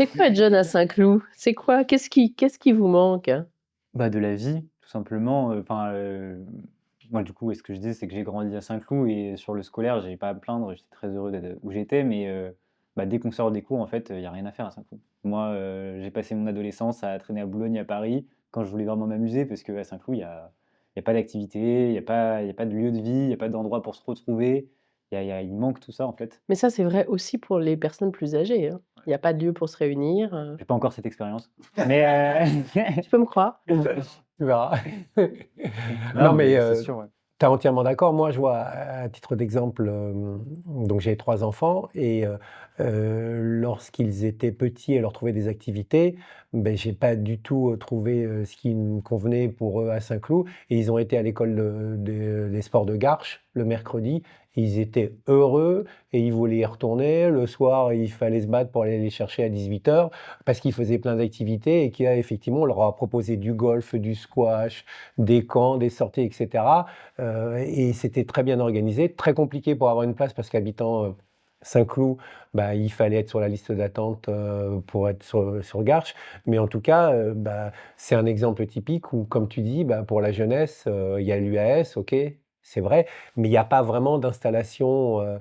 C'est quoi être jeune à Saint-Cloud? C'est quoi? Qu'est-ce qui vous manque? Bah, de la vie, tout simplement. Enfin, moi, du coup, ce que je dis, c'est que j'ai grandi à Saint-Cloud et sur le scolaire, j'ai pas à me plaindre. J'étais très heureux d'être où j'étais, mais bah, dès qu'on sort des cours, en fait, il y a rien à faire à Saint-Cloud. Moi, j'ai passé mon adolescence à traîner à Boulogne, à Paris, quand je voulais vraiment m'amuser, parce qu'à Saint-Cloud, il y a pas d'activité, il y a pas de lieu de vie, il y a pas d'endroit pour se retrouver. Il manque tout ça, en fait. Mais ça, c'est vrai aussi pour les personnes plus âgées, hein. Il y a pas de lieu pour se réunir, J'ai pas encore cette expérience, mais tu peux me croire. Tu verras. non, Non, mais mais c'est sûr, ouais. tu es entièrement d'accord. Moi, je vois, à titre d'exemple, donc j'ai 3 enfants et lorsqu'ils étaient petits et leur trouver des activités, ben j'ai pas du tout, trouvé, ce qui me convenait pour eux à Saint-Cloud et ils ont été à l'école des sports de Garches le mercredi. Ils étaient heureux et ils voulaient y retourner. Le soir, il fallait se battre pour aller les chercher à 18h parce qu'ils faisaient plein d'activités et qu'effectivement, on leur a proposé du golf, du squash, des camps, des sorties, etc. Et c'était très bien organisé, très compliqué pour avoir une place parce qu'habitant Saint-Cloud, bah, il fallait être sur la liste d'attente pour être sur Garches. Mais en tout cas, bah, c'est un exemple typique où, comme tu dis, bah, pour la jeunesse, il y a l'UAS, ok, c'est vrai, mais il n'y a pas vraiment d'installation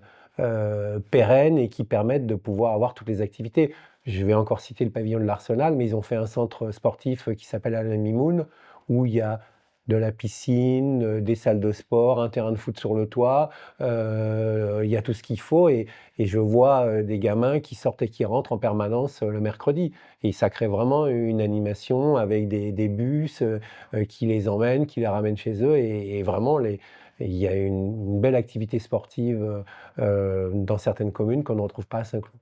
pérenne et qui permettent de pouvoir avoir toutes les activités. Je vais encore citer le pavillon de l'Arsenal, mais ils ont fait un centre sportif qui s'appelle Al Mimoun, où il y a de la piscine, des salles de sport, un terrain de foot sur le toit, il y a tout ce qu'il faut et je vois, des gamins qui sortent et qui rentrent en permanence, le mercredi et ça crée vraiment une animation avec des bus, qui les emmènent, qui les ramènent chez eux et vraiment il y a une belle activité sportive, dans certaines communes qu'on ne retrouve pas à Saint-Cloud.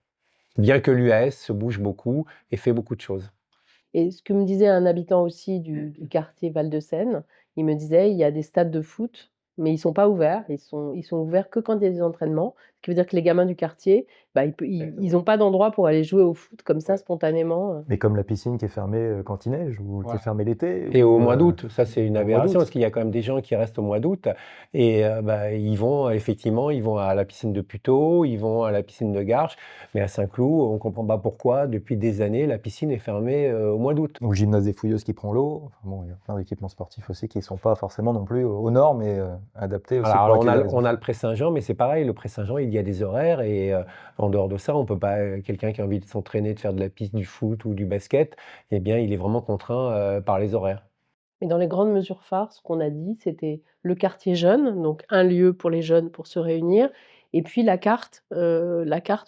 Bien que l'UAS se bouge beaucoup et fait beaucoup de choses. Et ce que me disait un habitant aussi du quartier Val-de-Seine, il me disait: «Il y a des stades de foot, mais ils sont pas ouverts. Ils sont ouverts que quand il y a des entraînements». Ce qui veut dire que les gamins du quartier, bah, ils ont pas d'endroit pour aller jouer au foot comme ça spontanément. Mais comme la piscine qui est fermée quand il neige ou qui est Voilà. fermée l'été. Et au ou, mois d'août, ça c'est une au mois aberration d'août. parce qu'il y a quand même des gens qui restent au mois d'août et bah, ils vont effectivement, ils vont à la piscine de Puteaux, ils vont à la piscine de Garches, mais à Saint-Cloud, on comprend pas pourquoi depuis des années la piscine est fermée au mois d'août. Ou le gymnase des Fouilleuses qui prend l'eau. Enfin, bon, il y a plein d'équipements sportifs aussi qui ne sont pas forcément non plus aux normes et adaptés aussi Alors, pour accueillir les on a enfants. le Pré-Saint-Jean, mais c'est pareil, le Pré-Saint-Jean, il y a des horaires et en dehors de ça, on peut pas, quelqu'un qui a envie de s'entraîner, de faire de la piste, du foot ou du basket, eh bien, il est vraiment contraint par les horaires. Mais dans les grandes mesures phares, ce qu'on a dit, c'était le quartier jeune, donc un lieu pour les jeunes pour se réunir et puis la carte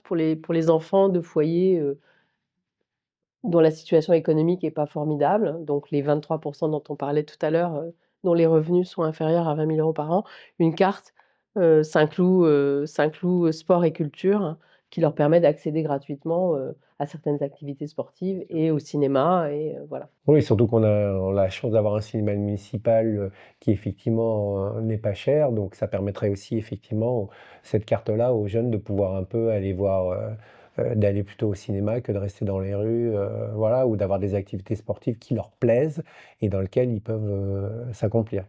pour les enfants de foyers, dont la situation économique est pas formidable, donc les 23 dont on parlait tout à l'heure, dont les revenus sont inférieurs à 20 000 € par an. Une carte, Saint-Cloud sport et culture, hein, qui leur permet d'accéder gratuitement, à certaines activités sportives et au cinéma et voilà. Oui, surtout on a la chance d'avoir un cinéma municipal qui effectivement n'est pas cher, donc ça permettrait aussi effectivement cette carte-là aux jeunes de pouvoir un peu aller voir, d'aller plutôt au cinéma que de rester dans les rues, voilà, ou d'avoir des activités sportives qui leur plaisent et dans lesquelles ils peuvent s'accomplir.